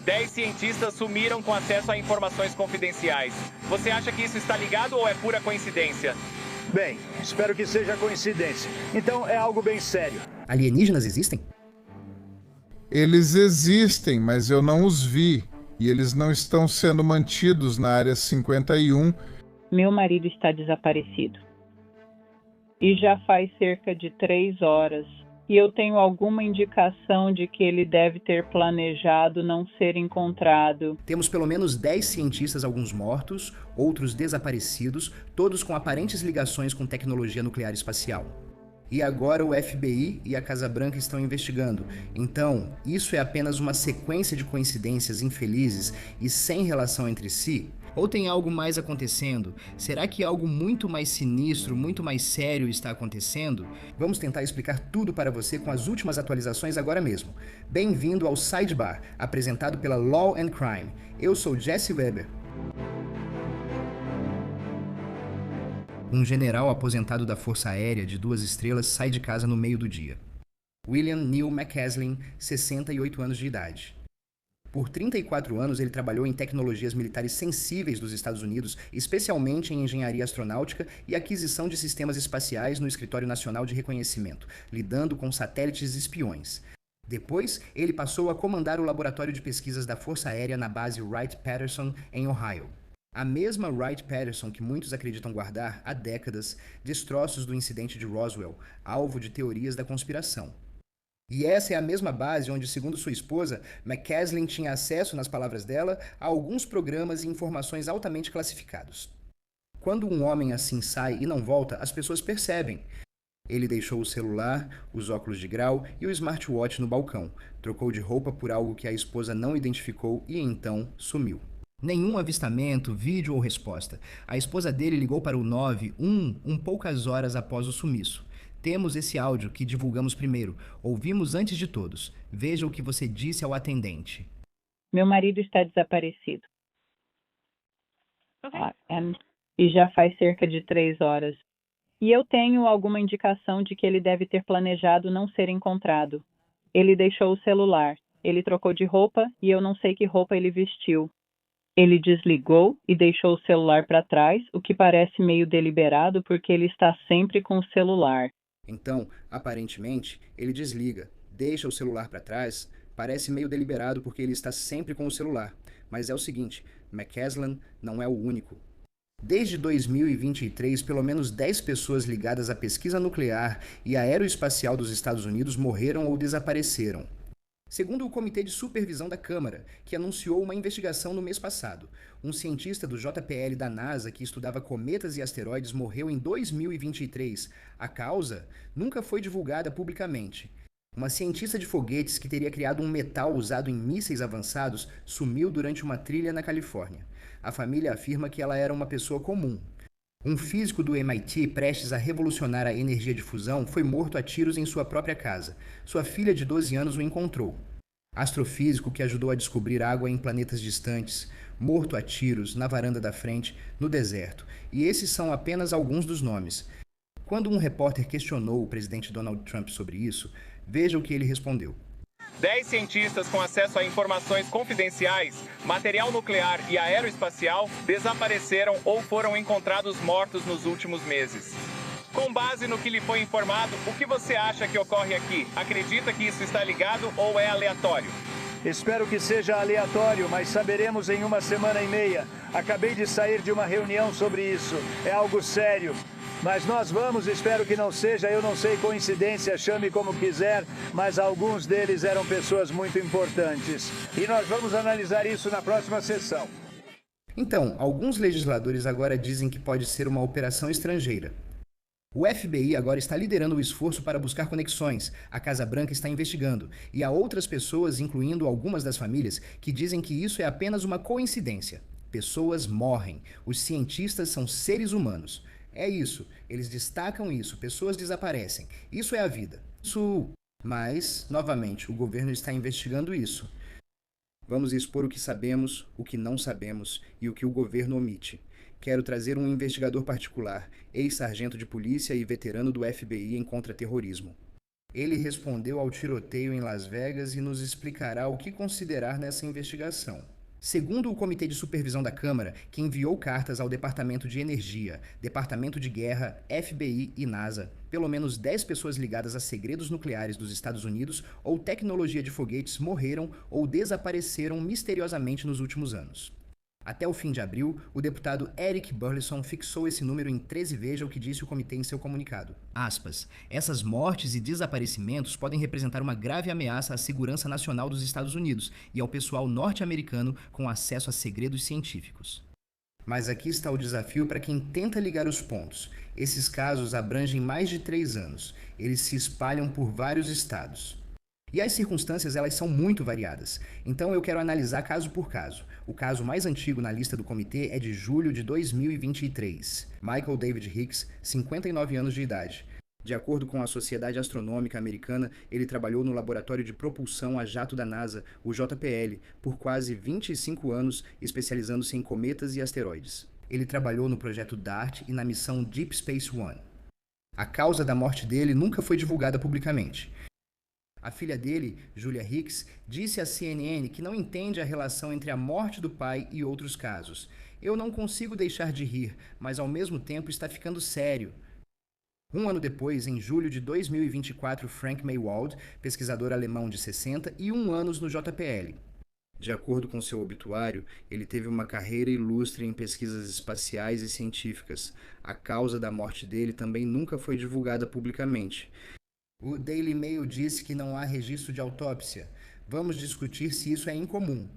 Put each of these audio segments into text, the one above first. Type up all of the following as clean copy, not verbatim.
10 cientistas sumiram com acesso a informações confidenciais. Você acha que isso está ligado ou é pura coincidência? Bem, espero que seja coincidência. Então é algo bem sério. Alienígenas existem? Eles existem, mas eu não os vi. E eles não estão sendo mantidos na Área 51. Meu marido está desaparecido. E já faz cerca de 3 horas. E eu tenho alguma indicação de que ele deve ter planejado não ser encontrado. Temos pelo menos 10 cientistas, alguns mortos, outros desaparecidos, todos com aparentes ligações com tecnologia nuclear espacial. E agora o FBI e a Casa Branca estão investigando. Então, isso é apenas uma sequência de coincidências infelizes e sem relação entre si? Ou tem algo mais acontecendo? Será que algo muito mais sinistro, muito mais sério está acontecendo? Vamos tentar explicar tudo para você com as últimas atualizações agora mesmo. Bem-vindo ao Sidebar, apresentado pela Law and Crime. Eu sou Jesse Weber. Um general aposentado da Força Aérea de 2 estrelas sai de casa no meio do dia. William Neil McCaslin, 68 anos de idade. Por 34 anos, ele trabalhou em tecnologias militares sensíveis dos Estados Unidos, especialmente em engenharia astronáutica e aquisição de sistemas espaciais no Escritório Nacional de Reconhecimento, lidando com satélites espiões. Depois, ele passou a comandar o laboratório de pesquisas da Força Aérea na base Wright-Patterson, em Ohio. A mesma Wright-Patterson que muitos acreditam guardar, há décadas, destroços do incidente de Roswell, alvo de teorias da conspiração. E essa é a mesma base onde, segundo sua esposa, McCaslin tinha acesso, nas palavras dela, a alguns programas e informações altamente classificados. Quando um homem assim sai e não volta, as pessoas percebem. Ele deixou o celular, os óculos de grau e o smartwatch no balcão, trocou de roupa por algo que a esposa não identificou e então sumiu. Nenhum avistamento, vídeo ou resposta. A esposa dele ligou para o 911 poucas horas após o sumiço. Temos esse áudio que divulgamos primeiro. Ouvimos antes de todos. Veja o que você disse ao atendente. Meu marido está desaparecido. E já faz cerca de 3 horas. E eu tenho alguma indicação de que ele deve ter planejado não ser encontrado. Ele deixou o celular. Ele trocou de roupa e eu não sei que roupa ele vestiu. Ele desligou e deixou o celular para trás, o que parece meio deliberado porque ele está sempre com o celular. Então, aparentemente, ele desliga, deixa o celular para trás, parece meio deliberado porque ele está sempre com o celular. Mas é o seguinte, McCaslin não é o único. Desde 2023, pelo menos 10 pessoas ligadas à pesquisa nuclear e aeroespacial dos Estados Unidos morreram ou desapareceram. Segundo o Comitê de Supervisão da Câmara, que anunciou uma investigação no mês passado, um cientista do JPL da NASA que estudava cometas e asteroides morreu em 2023. A causa nunca foi divulgada publicamente. Uma cientista de foguetes que teria criado um metal usado em mísseis avançados sumiu durante uma trilha na Califórnia. A família afirma que ela era uma pessoa comum. Um físico do MIT, prestes a revolucionar a energia de fusão, foi morto a tiros em sua própria casa. Sua filha de 12 anos o encontrou. Astrofísico que ajudou a descobrir água em planetas distantes, morto a tiros na varanda da frente, no deserto. E esses são apenas alguns dos nomes. Quando um repórter questionou o presidente Donald Trump sobre isso, veja o que ele respondeu. 10 cientistas com acesso a informações confidenciais, material nuclear e aeroespacial desapareceram ou foram encontrados mortos nos últimos meses. Com base no que lhe foi informado, o que você acha que ocorre aqui? Acredita que isso está ligado ou é aleatório? Espero que seja aleatório, mas saberemos em 1 semana e meia. Acabei de sair de uma reunião sobre isso. É algo sério. Mas nós vamos, espero que não seja, eu não sei, coincidência, chame como quiser, mas alguns deles eram pessoas muito importantes. E nós vamos analisar isso na próxima sessão. Então, alguns legisladores agora dizem que pode ser uma operação estrangeira. O FBI agora está liderando o esforço para buscar conexões, a Casa Branca está investigando, e há outras pessoas, incluindo algumas das famílias, que dizem que isso é apenas uma coincidência. Pessoas morrem, os cientistas são seres humanos. É isso, eles destacam isso, pessoas desaparecem. Isso é a vida. Mas, novamente, o governo está investigando isso. Vamos expor o que sabemos, o que não sabemos e o que o governo omite. Quero trazer um investigador particular, ex-sargento de polícia e veterano do FBI em contra-terrorismo. Ele respondeu ao tiroteio em Las Vegas e nos explicará o que considerar nessa investigação. Segundo o Comitê de Supervisão da Câmara, que enviou cartas ao Departamento de Energia, Departamento de Guerra, FBI e NASA, pelo menos 10 pessoas ligadas a segredos nucleares dos Estados Unidos ou tecnologia de foguetes morreram ou desapareceram misteriosamente nos últimos anos. Até o fim de abril, o deputado Eric Burleson fixou esse número em 13. Veja o que disse o comitê em seu comunicado. Aspas, essas mortes e desaparecimentos podem representar uma grave ameaça à segurança nacional dos Estados Unidos e ao pessoal norte-americano com acesso a segredos científicos. Mas aqui está o desafio para quem tenta ligar os pontos. Esses casos abrangem mais de 3 anos. Eles se espalham por vários estados. E as circunstâncias, elas são muito variadas. Então eu quero analisar caso por caso. O caso mais antigo na lista do comitê é de julho de 2023. Michael David Hicks, 59 anos de idade. De acordo com a Sociedade Astronômica Americana, ele trabalhou no Laboratório de Propulsão a Jato da NASA, o JPL, por quase 25 anos, especializando-se em cometas e asteroides. Ele trabalhou no projeto DART e na missão Deep Space One. A causa da morte dele nunca foi divulgada publicamente. A filha dele, Julia Hicks, disse à CNN que não entende a relação entre a morte do pai e outros casos. Eu não consigo deixar de rir, mas ao mesmo tempo está ficando sério. Um ano depois, em julho de 2024, Frank Maywald, pesquisador alemão de 61 anos no JPL. De acordo com seu obituário, ele teve uma carreira ilustre em pesquisas espaciais e científicas. A causa da morte dele também nunca foi divulgada publicamente. O Daily Mail disse que não há registro de autópsia. Vamos discutir se isso é incomum.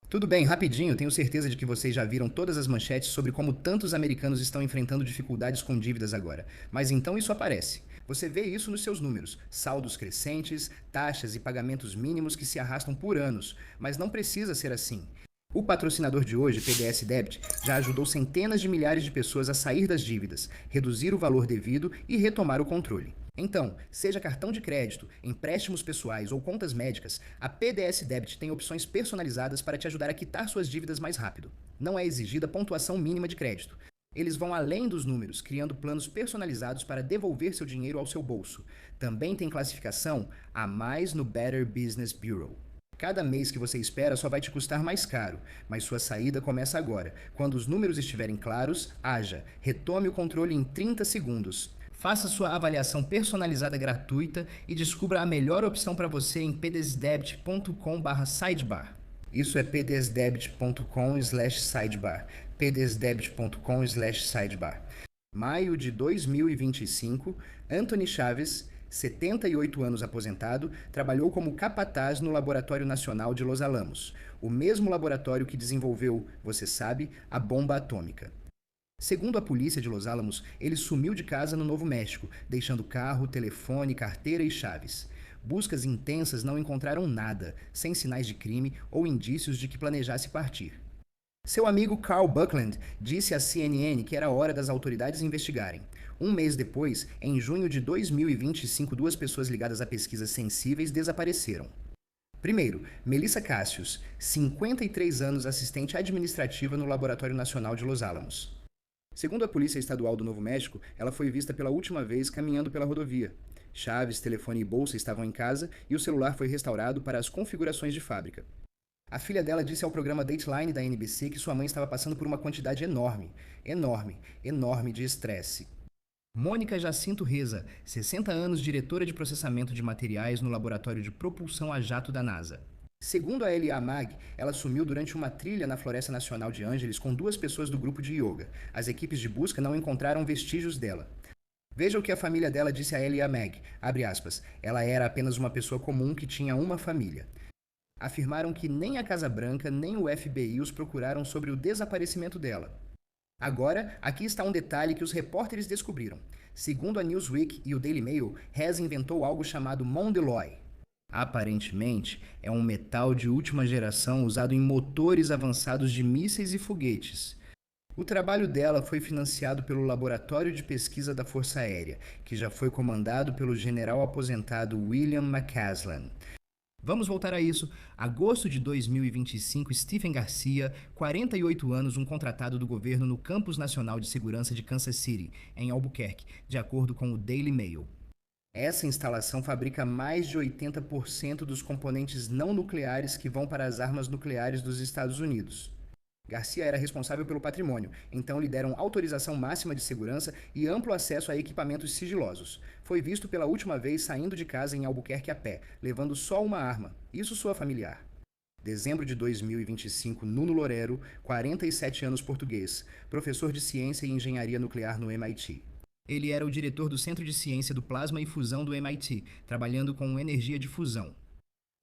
Tudo bem, rapidinho, tenho certeza de que vocês já viram todas as manchetes sobre como tantos americanos estão enfrentando dificuldades com dívidas agora. Mas então isso aparece. Você vê isso nos seus números, saldos crescentes, taxas e pagamentos mínimos que se arrastam por anos. Mas não precisa ser assim. O patrocinador de hoje, PDS Debit, já ajudou centenas de milhares de pessoas a sair das dívidas, reduzir o valor devido e retomar o controle. Então, seja cartão de crédito, empréstimos pessoais ou contas médicas, a PDS Debit tem opções personalizadas para te ajudar a quitar suas dívidas mais rápido. Não é exigida pontuação mínima de crédito. Eles vão além dos números, criando planos personalizados para devolver seu dinheiro ao seu bolso. Também tem classificação A mais no Better Business Bureau. Cada mês que você espera só vai te custar mais caro, mas sua saída começa agora. Quando os números estiverem claros, haja. Retome o controle em 30 segundos. Faça sua avaliação personalizada gratuita e descubra a melhor opção para você em pdsdebit.com/sidebar. Isso é pdsdebit.com/sidebar. pdsdebit.com/sidebar. Maio de 2025, Anthony Chaves, 78 anos aposentado, trabalhou como capataz no Laboratório Nacional de Los Alamos, o mesmo laboratório que desenvolveu, você sabe, a bomba atômica. Segundo a polícia de Los Alamos, ele sumiu de casa no Novo México, deixando carro, telefone, carteira e chaves. Buscas intensas não encontraram nada, sem sinais de crime ou indícios de que planejasse partir. Seu amigo Carl Buckland disse à CNN que era hora das autoridades investigarem. Um mês depois, em junho de 2025, 2 pessoas ligadas a pesquisas sensíveis desapareceram. Primeiro, Melissa Cassius, 53 anos, assistente administrativa no Laboratório Nacional de Los Alamos. Segundo a Polícia Estadual do Novo México, ela foi vista pela última vez caminhando pela rodovia. Chaves, telefone e bolsa estavam em casa e o celular foi restaurado para as configurações de fábrica. A filha dela disse ao programa Dateline da NBC que sua mãe estava passando por uma quantidade enorme de estresse. Mônica Jacinto Reza, 60 anos, diretora de processamento de materiais no Laboratório de Propulsão a Jato da NASA. Segundo a Elia Mag, ela sumiu durante uma trilha na Floresta Nacional de Angeles com 2 pessoas do grupo de yoga. As equipes de busca não encontraram vestígios dela. Veja o que a família dela disse a Elia Mag, abre aspas, ela era apenas uma pessoa comum que tinha uma família. Afirmaram que nem a Casa Branca nem o FBI os procuraram sobre o desaparecimento dela. Agora, aqui está um detalhe que os repórteres descobriram. Segundo a Newsweek e o Daily Mail, Reza inventou algo chamado Mondeloy. Aparentemente, é um metal de última geração usado em motores avançados de mísseis e foguetes. O trabalho dela foi financiado pelo Laboratório de Pesquisa da Força Aérea, que já foi comandado pelo general aposentado William McCaslin. Vamos voltar a isso. Agosto de 2025, Stephen Garcia, 48 anos, um contratado do governo no Campus Nacional de Segurança de Kansas City, em Albuquerque, de acordo com o Daily Mail. Essa instalação fabrica mais de 80% dos componentes não nucleares que vão para as armas nucleares dos Estados Unidos. Garcia era responsável pelo patrimônio, então lhe deram autorização máxima de segurança e amplo acesso a equipamentos sigilosos. Foi visto pela última vez saindo de casa em Albuquerque a pé, levando só uma arma, isso sua familiar. Dezembro de 2025, Nuno Loureiro, 47 anos, português, professor de ciência e engenharia nuclear no MIT. Ele era o diretor do Centro de Ciência do Plasma e Fusão do MIT, trabalhando com energia de fusão.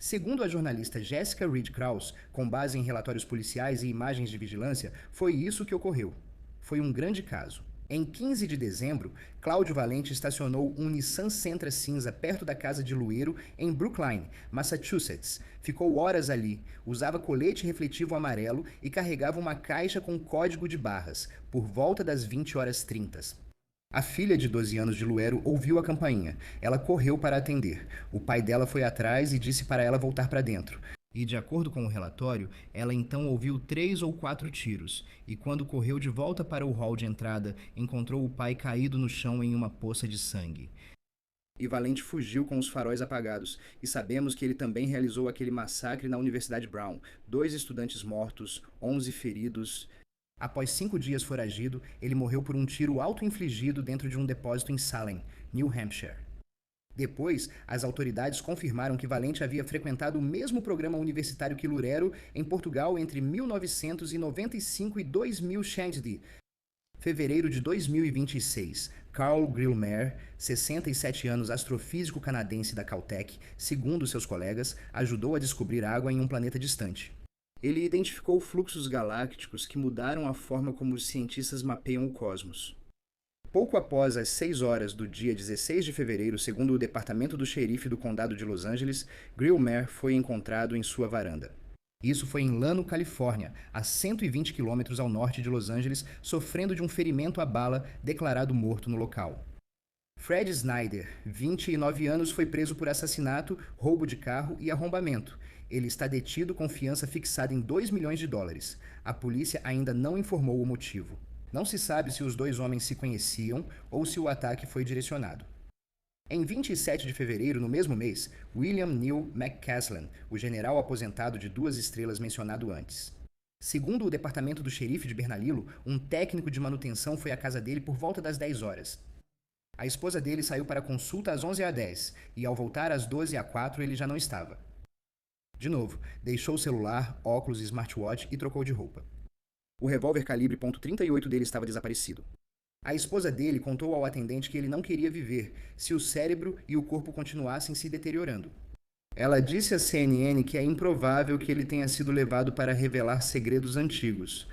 Segundo a jornalista Jessica Reed Krause, com base em relatórios policiais e imagens de vigilância, foi isso que ocorreu. Foi um grande caso. Em 15 de dezembro, Cláudio Valente estacionou um Nissan Sentra cinza perto da casa de Luero, em Brookline, Massachusetts. Ficou horas ali, usava colete refletivo amarelo e carregava uma caixa com código de barras, por volta das 20h30. A filha de 12 anos de Luero ouviu a campainha. Ela correu para atender. O pai dela foi atrás e disse para ela voltar para dentro. E, de acordo com o relatório, ela então ouviu 3 ou 4 tiros. E quando correu de volta para o hall de entrada, encontrou o pai caído no chão em uma poça de sangue. E Valente fugiu com os faróis apagados. E sabemos que ele também realizou aquele massacre na Universidade Brown. 2 estudantes mortos, 11 feridos. Após 5 dias foragido, ele morreu por um tiro auto-infligido dentro de um depósito em Salem, New Hampshire. Depois, as autoridades confirmaram que Valente havia frequentado o mesmo programa universitário que Loureiro em Portugal entre 1995 e 2000. Fevereiro de 2026, Carl Grillmer, 67 anos, astrofísico canadense da Caltech, segundo seus colegas, ajudou a descobrir água em um planeta distante. Ele identificou fluxos galácticos que mudaram a forma como os cientistas mapeiam o cosmos. Pouco após as 6 horas do dia 16 de fevereiro, segundo o Departamento do Xerife do Condado de Los Angeles, Grillmer foi encontrado em sua varanda. Isso foi em Llano, Califórnia, a 120 quilômetros ao norte de Los Angeles, sofrendo de um ferimento à bala, declarado morto no local. Fred Snyder, 29 anos, foi preso por assassinato, roubo de carro e arrombamento. Ele está detido com fiança fixada em $2 milhões. A polícia ainda não informou o motivo. Não se sabe se os 2 homens se conheciam ou se o ataque foi direcionado. Em 27 de fevereiro, no mesmo mês, William Neil McCaslin, o general aposentado de 2 estrelas mencionado antes. Segundo o departamento do xerife de Bernalillo, um técnico de manutenção foi à casa dele por volta das 10 horas. A esposa dele saiu para consulta às 11h10 e, ao voltar às 12h04, ele já não estava. De novo, deixou o celular, óculos e smartwatch e trocou de roupa. O revólver calibre .38 dele estava desaparecido. A esposa dele contou ao atendente que ele não queria viver se o cérebro e o corpo continuassem se deteriorando. Ela disse à CNN que é improvável que ele tenha sido levado para revelar segredos antigos.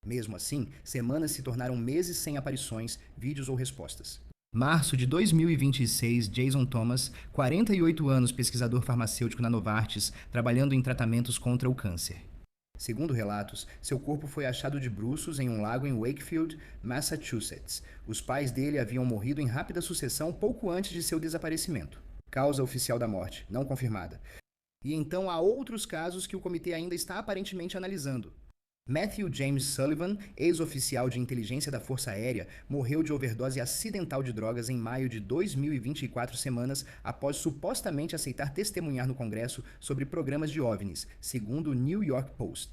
Mesmo assim, semanas se tornaram meses sem aparições, vídeos ou respostas. Março de 2026, Jason Thomas, 48 anos, pesquisador farmacêutico na Novartis, trabalhando em tratamentos contra o câncer. Segundo relatos, seu corpo foi achado de bruços em um lago em Wakefield, Massachusetts. Os pais dele haviam morrido em rápida sucessão pouco antes de seu desaparecimento. Causa oficial da morte, não confirmada. E então há outros casos que o comitê ainda está aparentemente analisando. Matthew James Sullivan, ex-oficial de inteligência da Força Aérea, morreu de overdose acidental de drogas em maio de 2024, semanas após supostamente aceitar testemunhar no Congresso sobre programas de OVNIs, segundo o New York Post.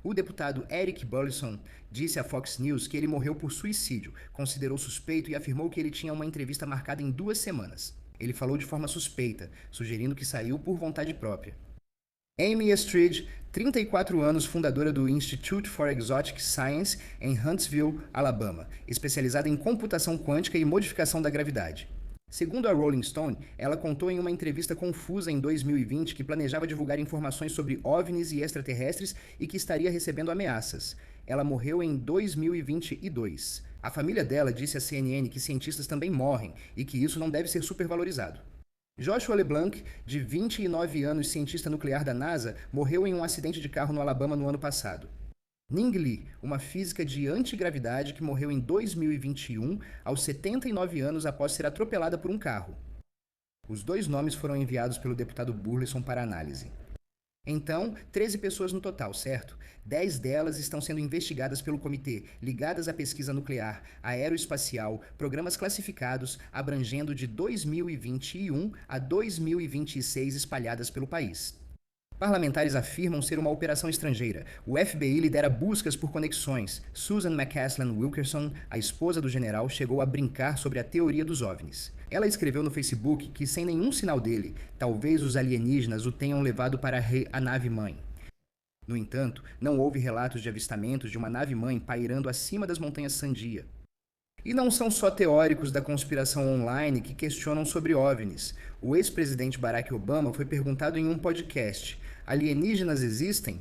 O deputado Eric Burleson disse à Fox News que ele morreu por suicídio, considerou suspeito e afirmou que ele tinha uma entrevista marcada em 2 semanas. Ele falou de forma suspeita, sugerindo que saiu por vontade própria. Amy Estridge, 34 anos, fundadora do Institute for Exotic Science em Huntsville, Alabama, especializada em computação quântica e modificação da gravidade. Segundo a Rolling Stone, ela contou em uma entrevista confusa em 2020 que planejava divulgar informações sobre OVNIs e extraterrestres e que estaria recebendo ameaças. Ela morreu em 2022. A família dela disse à CNN que cientistas também morrem e que isso não deve ser supervalorizado. Joshua LeBlanc, de 29 anos, cientista nuclear da NASA, morreu em um acidente de carro no Alabama no ano passado. Ning Li, uma física de antigravidade que morreu em 2021, aos 79 anos após ser atropelada por um carro. Os 2 nomes foram enviados pelo deputado Burleson para análise. Então, 13 pessoas no total, certo? 10 delas estão sendo investigadas pelo comitê, ligadas à pesquisa nuclear, aeroespacial, programas classificados, abrangendo de 2021 a 2026 espalhadas pelo país. Parlamentares afirmam ser uma operação estrangeira. O FBI lidera buscas por conexões. Susan McCaslin Wilkerson, a esposa do general, chegou a brincar sobre a teoria dos OVNIs. Ela escreveu no Facebook que, sem nenhum sinal dele, talvez os alienígenas o tenham levado para a nave-mãe. No entanto, não houve relatos de avistamentos de uma nave-mãe pairando acima das montanhas Sandia. E não são só teóricos da conspiração online que questionam sobre OVNIs. O ex-presidente Barack Obama foi perguntado em um podcast: alienígenas existem?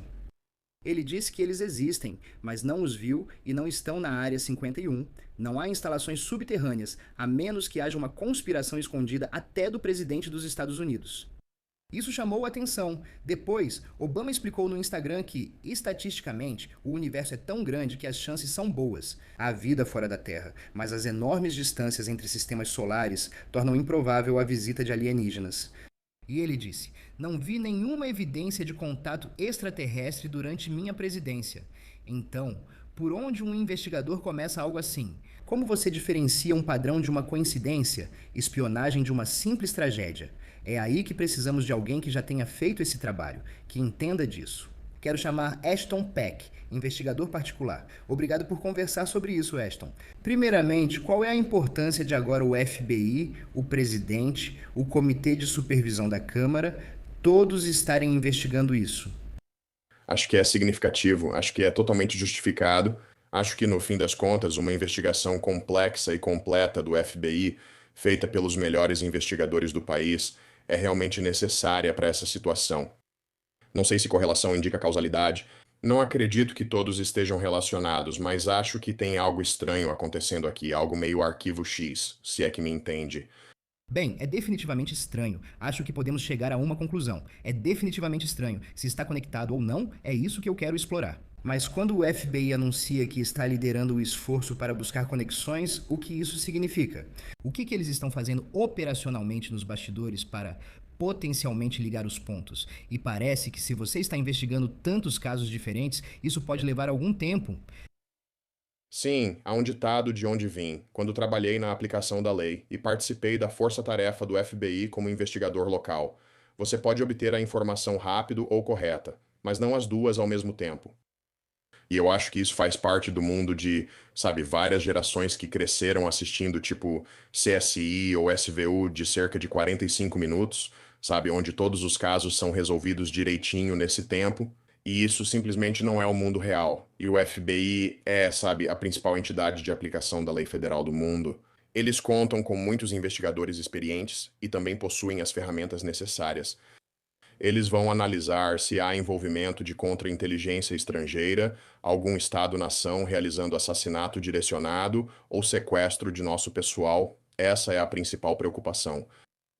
Ele disse que eles existem, mas não os viu e não estão na Área 51. Não há instalações subterrâneas, a menos que haja uma conspiração escondida até do presidente dos Estados Unidos. Isso chamou a atenção. Depois, Obama explicou no Instagram que, estatisticamente, o universo é tão grande que as chances são boas. Há vida fora da Terra, mas as enormes distâncias entre sistemas solares tornam improvável a visita de alienígenas. E ele disse: não vi nenhuma evidência de contato extraterrestre durante minha presidência. Então, por onde um investigador começa algo assim? Como você diferencia um padrão de uma coincidência, espionagem de uma simples tragédia? É aí que precisamos de alguém que já tenha feito esse trabalho, que entenda disso. Quero chamar Ashton Peck, investigador particular. Obrigado por conversar sobre isso, Ashton. Primeiramente, qual é a importância de agora o FBI, o presidente, o Comitê de Supervisão da Câmara, todos estarem investigando isso? Acho que é significativo, acho que é totalmente justificado. Acho que, no fim das contas, uma investigação complexa e completa do FBI, feita pelos melhores investigadores do país, é realmente necessária para essa situação. Não sei se correlação indica causalidade. Não acredito que todos estejam relacionados, mas acho que tem algo estranho acontecendo aqui, algo meio arquivo X, se é que me entende. Bem, é definitivamente estranho. Acho que podemos chegar a uma conclusão. É definitivamente estranho. Se está conectado ou não, é isso que eu quero explorar. Mas quando o FBI anuncia que está liderando o esforço para buscar conexões, o que isso significa? O que eles estão fazendo operacionalmente nos bastidores para potencialmente ligar os pontos? E parece que se você está investigando tantos casos diferentes, isso pode levar algum tempo. Sim, há um ditado de onde vim, quando trabalhei na aplicação da lei e participei da força-tarefa do FBI como investigador local. Você pode obter a informação rápido ou correta, mas não as duas ao mesmo tempo. E eu acho que isso faz parte do mundo de, sabe, várias gerações que cresceram assistindo tipo CSI ou SVU de cerca de 45 minutos, sabe, onde todos os casos são resolvidos direitinho nesse tempo. E isso simplesmente não é o mundo real. E o FBI é, sabe, a principal entidade de aplicação da lei federal do mundo. Eles contam com muitos investigadores experientes e também possuem as ferramentas necessárias. Eles vão analisar se há envolvimento de contra-inteligência estrangeira, algum Estado-nação realizando assassinato direcionado ou sequestro de nosso pessoal. Essa é a principal preocupação.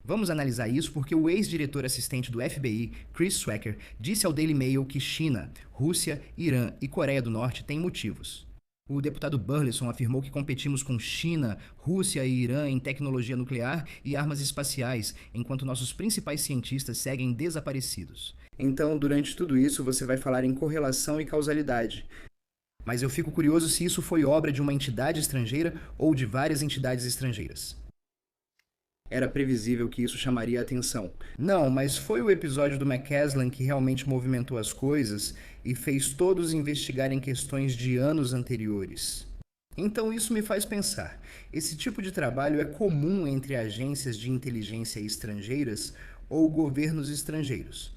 Vamos analisar isso porque o ex-diretor assistente do FBI, Chris Swacker, disse ao Daily Mail que China, Rússia, Irã e Coreia do Norte têm motivos. O deputado Burleson afirmou que competimos com China, Rússia e Irã em tecnologia nuclear e armas espaciais, enquanto nossos principais cientistas seguem desaparecidos. Então, durante tudo isso, você vai falar em correlação e causalidade. Mas eu fico curioso se isso foi obra de uma entidade estrangeira ou de várias entidades estrangeiras. Era previsível que isso chamaria a atenção. Não, mas foi o episódio do McCaslin que realmente movimentou as coisas e fez todos investigarem questões de anos anteriores. Então isso me faz pensar, esse tipo de trabalho é comum entre agências de inteligência estrangeiras ou governos estrangeiros?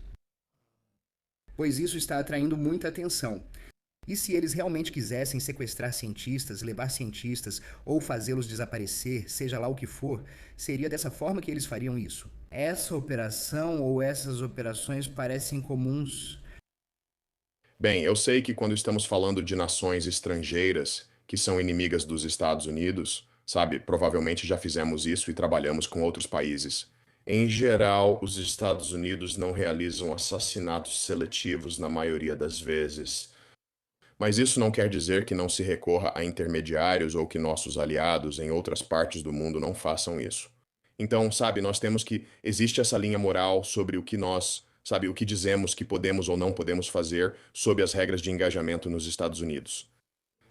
Pois isso está atraindo muita atenção. E se eles realmente quisessem sequestrar cientistas, levar cientistas ou fazê-los desaparecer, seja lá o que for, seria dessa forma que eles fariam isso? Essa operação ou essas operações parecem comuns. Bem, eu sei que quando estamos falando de nações estrangeiras que são inimigas dos Estados Unidos, sabe, provavelmente já fizemos isso e trabalhamos com outros países. Em geral, os Estados Unidos não realizam assassinatos seletivos na maioria das vezes. Mas isso não quer dizer que não se recorra a intermediários ou que nossos aliados em outras partes do mundo não façam isso. Então, sabe, nós temos que existe essa linha moral sobre o que nós Sabe, o que dizemos que podemos ou não podemos fazer sob as regras de engajamento nos Estados Unidos.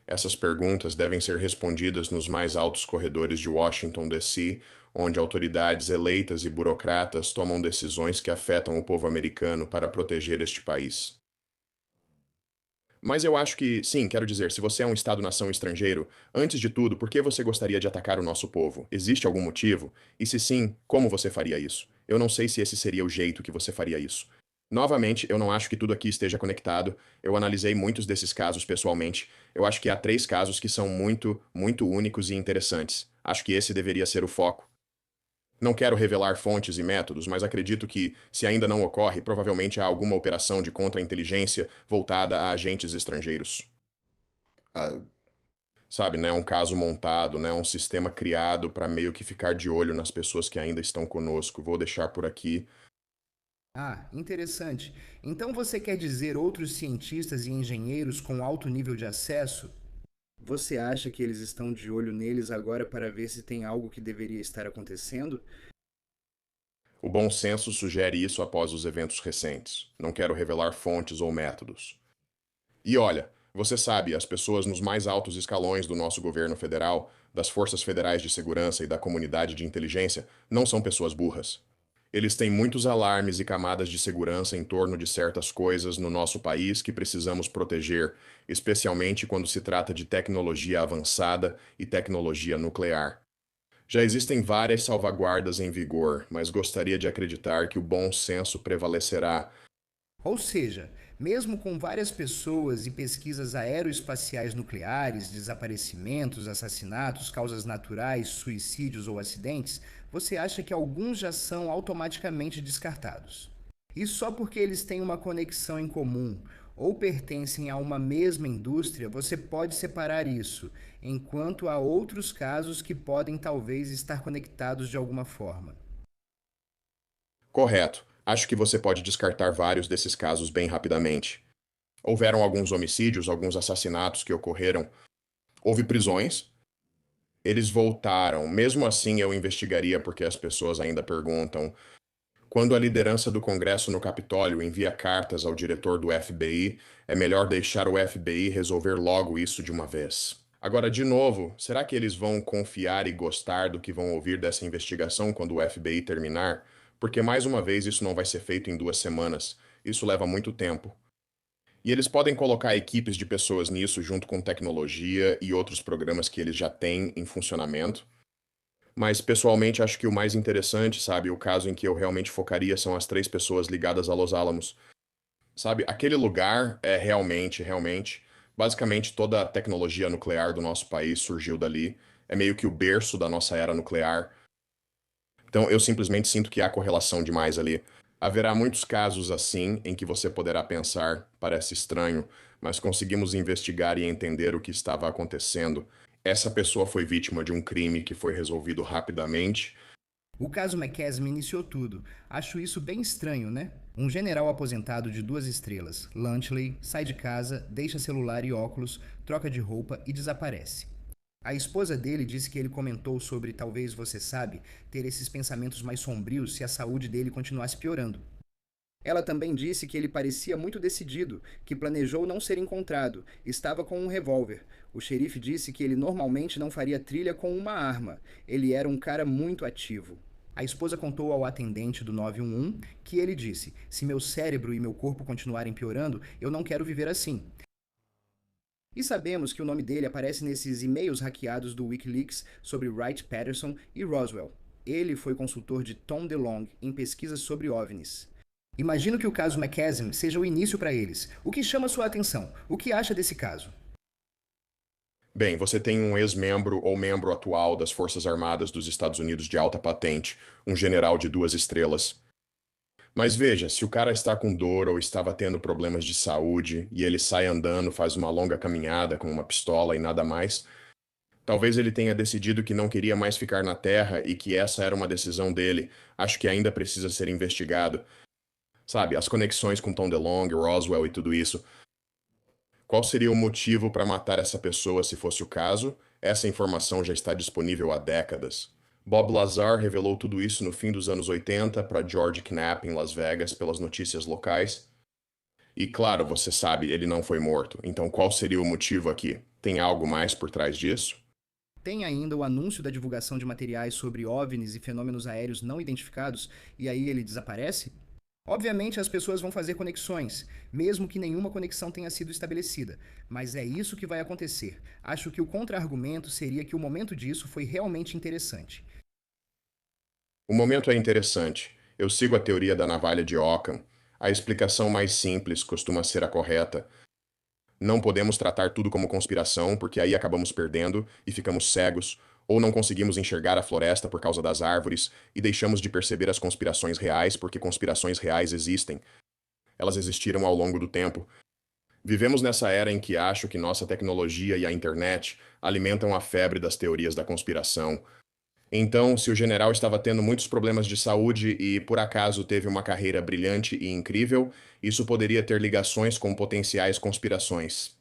Essas perguntas devem ser respondidas nos mais altos corredores de Washington, D.C., onde autoridades eleitas e burocratas tomam decisões que afetam o povo americano para proteger este país. Mas eu acho que, sim, quero dizer, se você é um Estado-nação estrangeiro, antes de tudo, por que você gostaria de atacar o nosso povo? Existe algum motivo? E se sim, como você faria isso? Eu não sei se esse seria o jeito que você faria isso. Novamente, eu não acho que tudo aqui esteja conectado. Eu analisei muitos desses casos pessoalmente. Eu acho que há 3 casos que são muito únicos e interessantes. Acho que esse deveria ser o foco. Não quero revelar fontes e métodos, mas acredito que, se ainda não ocorre, provavelmente há alguma operação de contra-inteligência voltada a agentes estrangeiros. Ah, sabe, né? Um caso montado, né? Um sistema criado para meio que ficar de olho nas pessoas que ainda estão conosco. Vou deixar por aqui. Ah, interessante. Então você quer dizer outros cientistas e engenheiros com alto nível de acesso? Você acha que eles estão de olho neles agora para ver se tem algo que deveria estar acontecendo? O bom senso sugere isso após os eventos recentes. Não quero revelar fontes ou métodos. E olha, você sabe, as pessoas nos mais altos escalões do nosso governo federal, das forças federais de segurança e da comunidade de inteligência não são pessoas burras. Eles têm muitos alarmes e camadas de segurança em torno de certas coisas no nosso país que precisamos proteger, especialmente quando se trata de tecnologia avançada e tecnologia nuclear. Já existem várias salvaguardas em vigor, mas gostaria de acreditar que o bom senso prevalecerá. Ou seja, mesmo com várias pessoas e pesquisas aeroespaciais nucleares, desaparecimentos, assassinatos, causas naturais, suicídios ou acidentes, você acha que alguns já são automaticamente descartados. E só porque eles têm uma conexão em comum ou pertencem a uma mesma indústria, você pode separar isso, enquanto há outros casos que podem talvez estar conectados de alguma forma. Correto. Acho que você pode descartar vários desses casos bem rapidamente. Houveram alguns homicídios, alguns assassinatos que ocorreram. Houve prisões. Eles voltaram. Mesmo assim, eu investigaria porque as pessoas ainda perguntam. Quando a liderança do Congresso no Capitólio envia cartas ao diretor do FBI, é melhor deixar o FBI resolver logo isso de uma vez. Agora, de novo, será que eles vão confiar e gostar do que vão ouvir dessa investigação quando o FBI terminar? Porque, mais uma vez, isso não vai ser feito em 2 semanas. Isso leva muito tempo. E eles podem colocar equipes de pessoas nisso junto com tecnologia e outros programas que eles já têm em funcionamento. Mas, pessoalmente, acho que o mais interessante, sabe, o caso em que eu realmente focaria são as 3 pessoas ligadas a Los Alamos. Sabe, aquele lugar é realmente, basicamente toda a tecnologia nuclear do nosso país surgiu dali. É meio que o berço da nossa era nuclear. Então, eu simplesmente sinto que há correlação demais ali. Haverá muitos casos assim em que você poderá pensar, parece estranho, mas conseguimos investigar e entender o que estava acontecendo. Essa pessoa foi vítima de um crime que foi resolvido rapidamente. O caso McCaslin iniciou tudo. Acho isso bem estranho, né? Um general aposentado de 2 estrelas, Lunchley, sai de casa, deixa celular e óculos, troca de roupa e desaparece. A esposa dele disse que ele comentou sobre, talvez você sabe, ter esses pensamentos mais sombrios se a saúde dele continuasse piorando. Ela também disse que ele parecia muito decidido, que planejou não ser encontrado, estava com um revólver. O xerife disse que ele normalmente não faria trilha com uma arma. Ele era um cara muito ativo. A esposa contou ao atendente do 911 que ele disse: se meu cérebro e meu corpo continuarem piorando, eu não quero viver assim. E sabemos que o nome dele aparece nesses e-mails hackeados do Wikileaks sobre Wright Patterson e Roswell. Ele foi consultor de Tom DeLonge em pesquisas sobre OVNIs. Imagino que o caso McCaslin seja o início para eles. O que chama sua atenção? O que acha desse caso? Bem, você tem um ex-membro ou membro atual das Forças Armadas dos Estados Unidos de alta patente, um general de 2 estrelas. Mas veja, se o cara está com dor ou estava tendo problemas de saúde e ele sai andando, faz uma longa caminhada com uma pistola e nada mais, talvez ele tenha decidido que não queria mais ficar na Terra e que essa era uma decisão dele. Acho que ainda precisa ser investigado. Sabe, as conexões com Tom DeLonge, Roswell e tudo isso. Qual seria o motivo para matar essa pessoa se fosse o caso? Essa informação já está disponível há décadas. Bob Lazar revelou tudo isso no fim dos anos 80 para George Knapp em Las Vegas pelas notícias locais. E claro, você sabe, ele não foi morto. Então qual seria o motivo aqui? Tem algo mais por trás disso? Tem ainda o anúncio da divulgação de materiais sobre OVNIs e fenômenos aéreos não identificados, e aí ele desaparece? Obviamente as pessoas vão fazer conexões, mesmo que nenhuma conexão tenha sido estabelecida, mas é isso que vai acontecer. Acho que o contra-argumento seria que o momento disso foi realmente interessante. O momento é interessante. Eu sigo a teoria da navalha de Ockham. A explicação mais simples costuma ser a correta. Não podemos tratar tudo como conspiração, porque aí acabamos perdendo e ficamos cegos, ou não conseguimos enxergar a floresta por causa das árvores e deixamos de perceber as conspirações reais porque conspirações reais existem. Elas existiram ao longo do tempo. Vivemos nessa era em que acho que nossa tecnologia e a internet alimentam a febre das teorias da conspiração. Então, se o general estava tendo muitos problemas de saúde e por acaso teve uma carreira brilhante e incrível, isso poderia ter ligações com potenciais conspirações.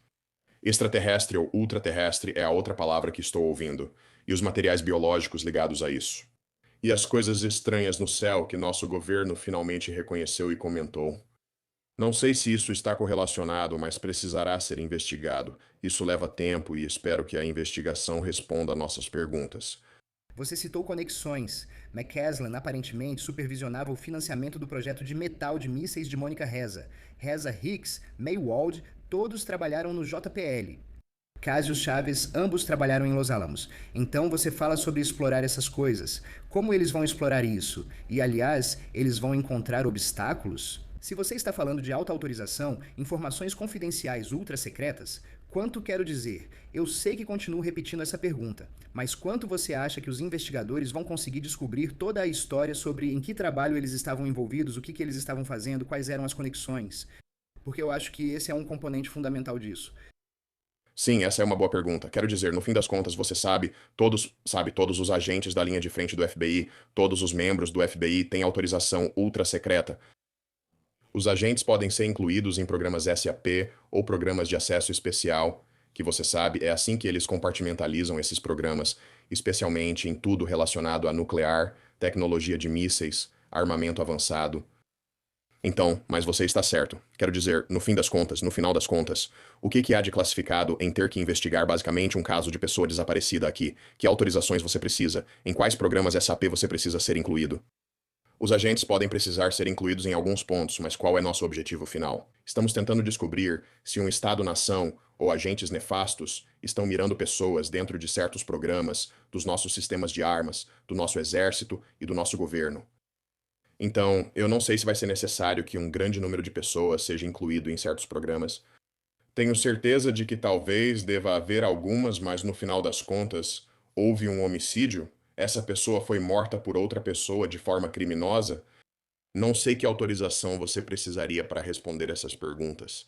Extraterrestre ou ultraterrestre é a outra palavra que estou ouvindo, e os materiais biológicos ligados a isso. E as coisas estranhas no céu que nosso governo finalmente reconheceu e comentou. Não sei se isso está correlacionado, mas precisará ser investigado. Isso leva tempo e espero que a investigação responda a nossas perguntas. Você citou conexões. McCaslin aparentemente supervisionava o financiamento do projeto de metal de mísseis de Mônica Reza. Reza Hicks, May Wald, todos trabalharam no JPL. Cassius Chaves, ambos trabalharam em Los Alamos. Então você fala sobre explorar essas coisas. Como eles vão explorar isso? E, aliás, eles vão encontrar obstáculos? Se você está falando de alta autorização, informações confidenciais ultra secretas, quanto quero dizer? Eu sei que continuo repetindo essa pergunta, mas quanto você acha que os investigadores vão conseguir descobrir toda a história sobre em que trabalho eles estavam envolvidos, o que eles estavam fazendo, quais eram as conexões? Porque eu acho que esse é um componente fundamental disso. Sim, essa é uma boa pergunta. Quero dizer, no fim das contas, você todos os agentes da linha de frente do FBI, todos os membros do FBI têm autorização ultra secreta. Os agentes podem ser incluídos em programas SAP ou programas de acesso especial, que você sabe, é assim que eles compartimentalizam esses programas, especialmente em tudo relacionado a nuclear, tecnologia de mísseis, armamento avançado. Então, mas você está certo. Quero dizer, no final das contas, o que há de classificado em ter que investigar basicamente um caso de pessoa desaparecida aqui? Que autorizações você precisa? Em quais programas SAP você precisa ser incluído? Os agentes podem precisar ser incluídos em alguns pontos, mas qual é nosso objetivo final? Estamos tentando descobrir se um Estado-nação ou agentes nefastos estão mirando pessoas dentro de certos programas, dos nossos sistemas de armas, do nosso exército e do nosso governo. Então, eu não sei se vai ser necessário que um grande número de pessoas seja incluído em certos programas. Tenho certeza de que talvez deva haver algumas, mas no final das contas, houve um homicídio? Essa pessoa foi morta por outra pessoa de forma criminosa? Não sei que autorização você precisaria para responder essas perguntas.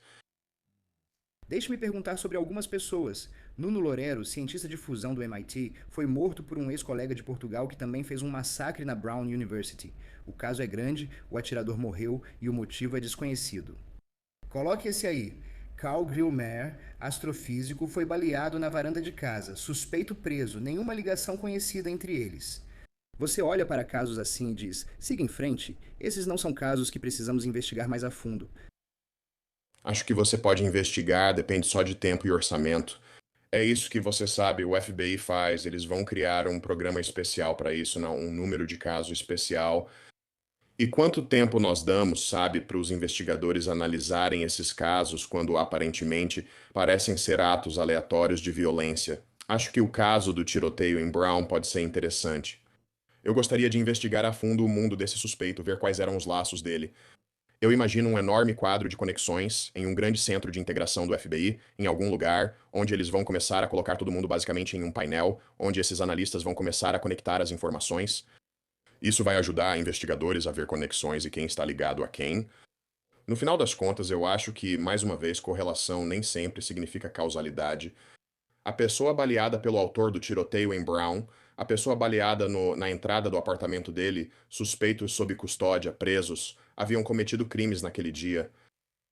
Deixe-me perguntar sobre algumas pessoas. Nuno Loureiro, cientista de fusão do MIT, foi morto por um ex-colega de Portugal que também fez um massacre na Brown University. O caso é grande, o atirador morreu e o motivo é desconhecido. Coloque esse aí. Carl Grillmer, astrofísico, foi baleado na varanda de casa, suspeito preso, nenhuma ligação conhecida entre eles. Você olha para casos assim e diz, siga em frente, esses não são casos que precisamos investigar mais a fundo. Acho que você pode investigar, depende só de tempo e orçamento. É isso que você sabe, o FBI faz, eles vão criar um programa especial para isso, não, um número de caso especial. E quanto tempo nós damos, sabe, para os investigadores analisarem esses casos quando aparentemente parecem ser atos aleatórios de violência? Acho que o caso do tiroteio em Brown pode ser interessante. Eu gostaria de investigar a fundo o mundo desse suspeito, ver quais eram os laços dele. Eu imagino um enorme quadro de conexões em um grande centro de integração do FBI, em algum lugar, onde eles vão começar a colocar todo mundo basicamente em um painel, onde esses analistas vão começar a conectar as informações. Isso vai ajudar investigadores a ver conexões e quem está ligado a quem. No final das contas, eu acho que, mais uma vez, correlação nem sempre significa causalidade. A pessoa baleada pelo autor do tiroteio em Brown, a pessoa baleada na entrada do apartamento dele, suspeitos sob custódia, presos, haviam cometido crimes naquele dia.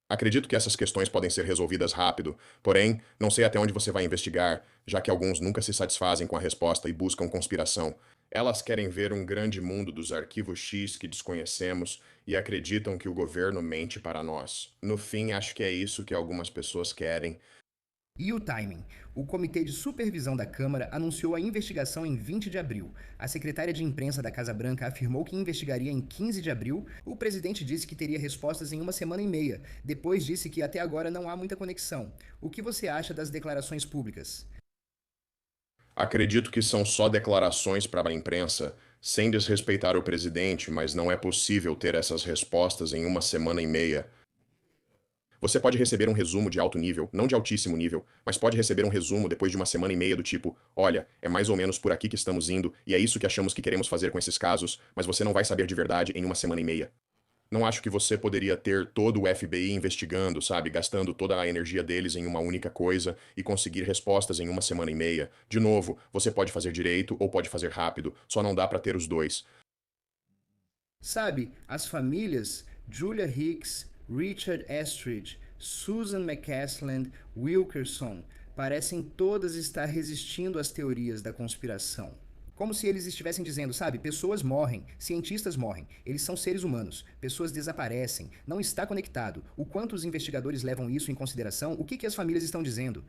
Acredito que essas questões podem ser resolvidas rápido, porém, não sei até onde você vai investigar, já que alguns nunca se satisfazem com a resposta e buscam conspiração. Elas querem ver um grande mundo dos arquivos X que desconhecemos e acreditam que o governo mente para nós. No fim, acho que é isso que algumas pessoas querem. E o timing? O Comitê de Supervisão da Câmara anunciou a investigação em 20 de abril. A secretária de imprensa da Casa Branca afirmou que investigaria em 15 de abril. O presidente disse que teria respostas em uma semana e meia. Depois disse que até agora não há muita conexão. O que você acha das declarações públicas? Acredito que são só declarações para a imprensa, sem desrespeitar o presidente, mas não é possível ter essas respostas em uma semana e meia. Você pode receber um resumo de alto nível, não de altíssimo nível, mas pode receber um resumo depois de uma semana e meia do tipo: olha, é mais ou menos por aqui que estamos indo, e é isso que achamos que queremos fazer com esses casos, mas você não vai saber de verdade em uma semana e meia. Não acho que você poderia ter todo o FBI investigando, sabe, gastando toda a energia deles em uma única coisa e conseguir respostas em uma semana e meia. De novo, você pode fazer direito ou pode fazer rápido, só não dá para ter os dois. Sabe, as famílias Julia Hicks, Richard Estridge, Susan McCasland, Wilkerson parecem todas estar resistindo às teorias da conspiração. Como se eles estivessem dizendo, sabe, pessoas morrem, cientistas morrem, eles são seres humanos, pessoas desaparecem, não está conectado. O quanto os investigadores levam isso em consideração? O que as famílias estão dizendo?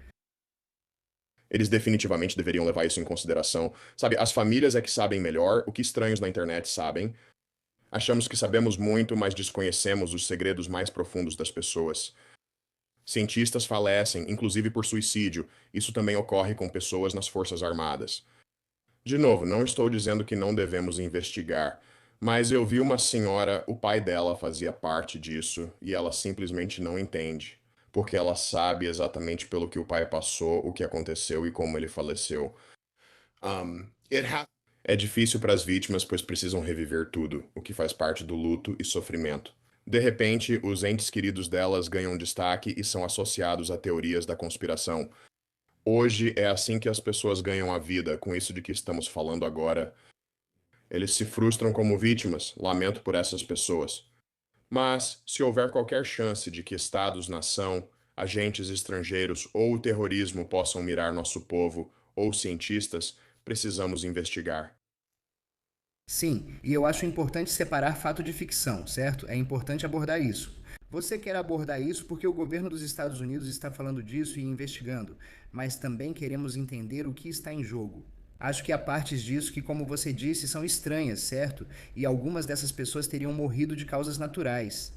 Eles definitivamente deveriam levar isso em consideração. Sabe, as famílias é que sabem melhor o que estranhos na internet sabem. Achamos que sabemos muito, mas desconhecemos os segredos mais profundos das pessoas. Cientistas falecem, inclusive por suicídio. Isso também ocorre com pessoas nas Forças Armadas. De novo, não estou dizendo que não devemos investigar, mas eu vi uma senhora, o pai dela fazia parte disso, e ela simplesmente não entende, porque ela sabe exatamente pelo que o pai passou, o que aconteceu e como ele faleceu. É difícil para as vítimas, pois precisam reviver tudo, o que faz parte do luto e sofrimento. De repente, os entes queridos delas ganham destaque e são associados a teorias da conspiração. Hoje é assim que as pessoas ganham a vida, com isso de que estamos falando agora. Eles se frustram como vítimas, lamento por essas pessoas. Mas, se houver qualquer chance de que estados-nação, agentes estrangeiros ou o terrorismo possam mirar nosso povo, ou cientistas, precisamos investigar. Sim, e eu acho importante separar fato de ficção, certo? É importante abordar isso. Você quer abordar isso porque o governo dos Estados Unidos está falando disso e investigando, mas também queremos entender o que está em jogo. Acho que há partes disso que, como você disse, são estranhas, certo? E algumas dessas pessoas teriam morrido de causas naturais.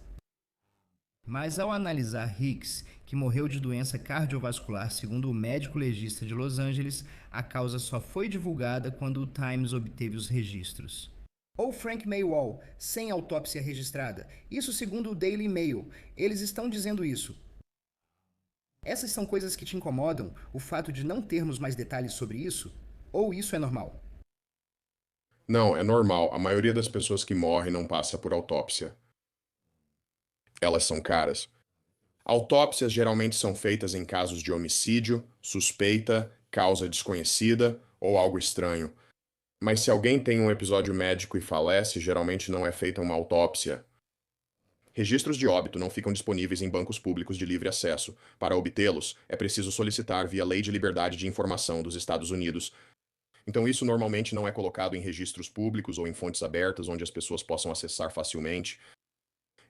Mas ao analisar Hicks, que morreu de doença cardiovascular segundo o médico legista de Los Angeles, a causa só foi divulgada quando o Times obteve os registros. Ou Frank Maywall, sem autópsia registrada. Isso segundo o Daily Mail. Eles estão dizendo isso. Essas são coisas que te incomodam? O fato de não termos mais detalhes sobre isso? Ou isso é normal? Não, é normal. A maioria das pessoas que morrem não passa por autópsia. Elas são caras. Autópsias geralmente são feitas em casos de homicídio, suspeita, causa desconhecida ou algo estranho. Mas se alguém tem um episódio médico e falece, geralmente não é feita uma autópsia. Registros de óbito não ficam disponíveis em bancos públicos de livre acesso. Para obtê-los, é preciso solicitar via Lei de Liberdade de Informação dos Estados Unidos. Então, isso normalmente não é colocado em registros públicos ou em fontes abertas onde as pessoas possam acessar facilmente.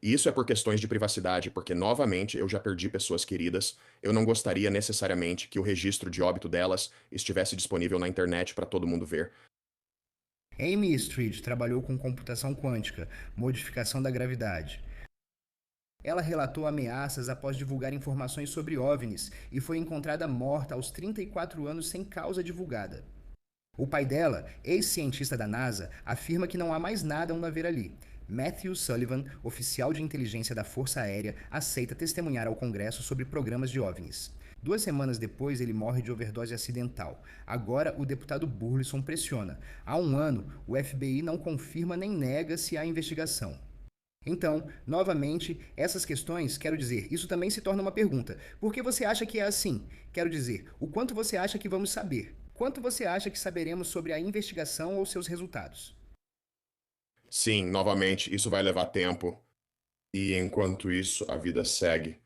E isso é por questões de privacidade, porque, novamente, eu já perdi pessoas queridas. Eu não gostaria necessariamente que o registro de óbito delas estivesse disponível na internet para todo mundo ver. Amy Street trabalhou com computação quântica, modificação da gravidade. Ela relatou ameaças após divulgar informações sobre OVNIs e foi encontrada morta aos 34 anos sem causa divulgada. O pai dela, ex-cientista da NASA, afirma que não há mais nada a ver ali. Matthew Sullivan, oficial de inteligência da Força Aérea, aceita testemunhar ao Congresso sobre programas de OVNIs. 2 semanas depois, ele morre de overdose acidental. Agora, o deputado Burleson pressiona. Há 1 ano, o FBI não confirma nem nega se há investigação. Então, novamente, essas questões, quero dizer, isso também se torna uma pergunta. Por que você acha que é assim? Quero dizer, o quanto você acha que vamos saber? Quanto você acha que saberemos sobre a investigação ou seus resultados? Sim, novamente, isso vai levar tempo. E enquanto isso, a vida segue.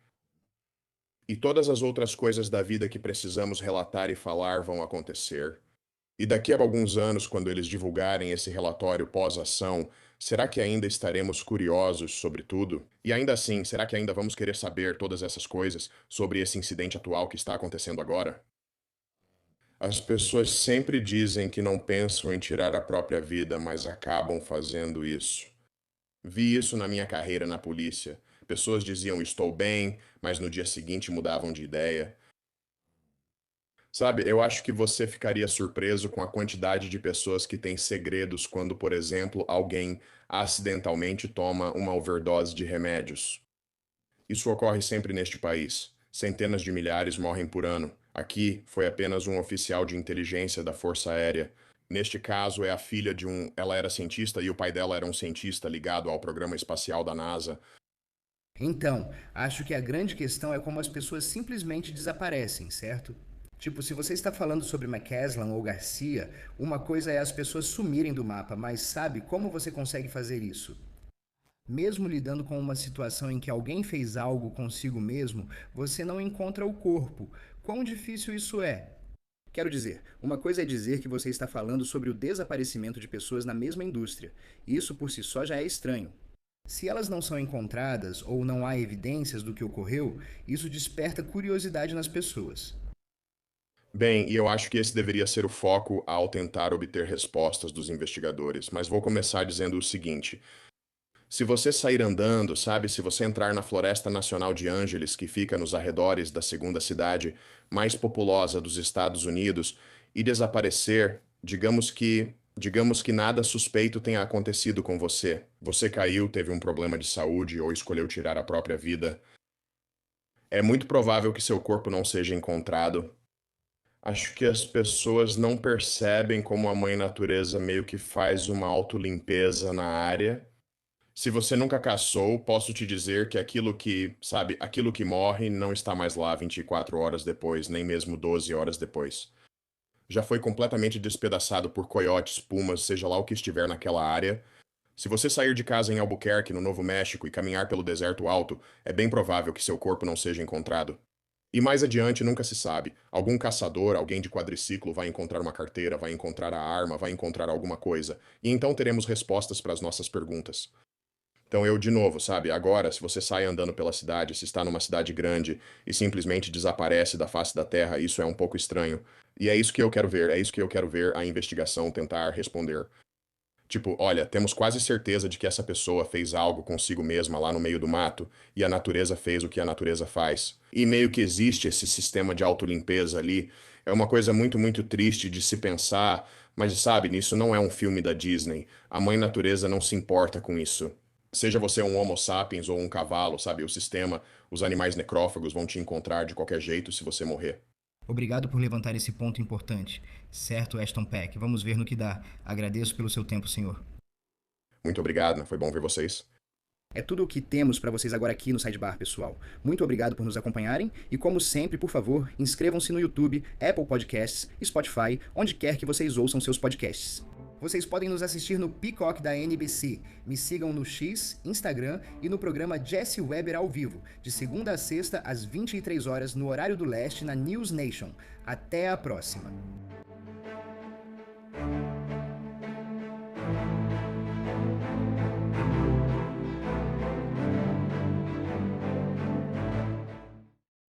E todas as outras coisas da vida que precisamos relatar e falar vão acontecer. E daqui a alguns anos, quando eles divulgarem esse relatório pós-ação, será que ainda estaremos curiosos sobre tudo? E ainda assim, será que ainda vamos querer saber todas essas coisas sobre esse incidente atual que está acontecendo agora? As pessoas sempre dizem que não pensam em tirar a própria vida, mas acabam fazendo isso. Vi isso na minha carreira na polícia. Pessoas diziam estou bem, mas no dia seguinte mudavam de ideia. Sabe, eu acho que você ficaria surpreso com a quantidade de pessoas que têm segredos quando, por exemplo, alguém acidentalmente toma uma overdose de remédios. Isso ocorre sempre neste país. Centenas de milhares morrem por ano. Aqui foi apenas um oficial de inteligência da Força Aérea. Neste caso, é a filha de um. Ela era cientista e o pai dela era um cientista ligado ao programa espacial da NASA. Então, acho que a grande questão é como as pessoas simplesmente desaparecem, certo? Tipo, se você está falando sobre McCasland ou Garcia, uma coisa é as pessoas sumirem do mapa, mas sabe como você consegue fazer isso? Mesmo lidando com uma situação em que alguém fez algo consigo mesmo, você não encontra o corpo. Quão difícil isso é? Quero dizer, uma coisa é dizer que você está falando sobre o desaparecimento de pessoas na mesma indústria. Isso por si só já é estranho. Se elas não são encontradas ou não há evidências do que ocorreu, isso desperta curiosidade nas pessoas. Bem, e eu acho que esse deveria ser o foco ao tentar obter respostas dos investigadores, mas vou começar dizendo o seguinte. Se você sair andando, sabe, se você entrar na Floresta Nacional de Angeles, que fica nos arredores da segunda cidade mais populosa dos Estados Unidos, e desaparecer, digamos que nada suspeito tenha acontecido com você. Você caiu, teve um problema de saúde ou escolheu tirar a própria vida. É muito provável que seu corpo não seja encontrado. Acho que as pessoas não percebem como a mãe natureza meio que faz uma autolimpeza na área. Se você nunca caçou, posso te dizer que aquilo que morre não está mais lá 24 horas depois, nem mesmo 12 horas depois. Já foi completamente despedaçado por coiotes, pumas, seja lá o que estiver naquela área. Se você sair de casa em Albuquerque, no Novo México, e caminhar pelo deserto alto, é bem provável que seu corpo não seja encontrado. E mais adiante nunca se sabe. Algum caçador, alguém de quadriciclo vai encontrar uma carteira, vai encontrar a arma, vai encontrar alguma coisa. E então teremos respostas para as nossas perguntas. Então eu, de novo, sabe, agora, se você sai andando pela cidade, se está numa cidade grande e simplesmente desaparece da face da terra, isso é um pouco estranho. E é isso que eu quero ver, é isso que eu quero ver a investigação tentar responder. Tipo, olha, temos quase certeza de que essa pessoa fez algo consigo mesma lá no meio do mato, e a natureza fez o que a natureza faz. E meio que existe esse sistema de autolimpeza ali. É uma coisa muito, muito triste de se pensar, mas sabe, isso não é um filme da Disney. A mãe natureza não se importa com isso. Seja você um Homo sapiens ou um cavalo, sabe? O sistema, os animais necrófagos vão te encontrar de qualquer jeito se você morrer. Obrigado por levantar esse ponto importante. Certo, Ashton Peck. Vamos ver no que dá. Agradeço pelo seu tempo, senhor. Muito obrigado, né? Foi bom ver vocês. É tudo o que temos para vocês agora aqui no Sidebar, pessoal. Muito obrigado por nos acompanharem e, como sempre, por favor, inscrevam-se no YouTube, Apple Podcasts, Spotify, onde quer que vocês ouçam seus podcasts. Vocês podem nos assistir no Peacock da NBC. Me sigam no X, Instagram e no programa Jesse Weber ao vivo, de segunda a sexta às 23 horas no horário do leste na News Nation. Até a próxima.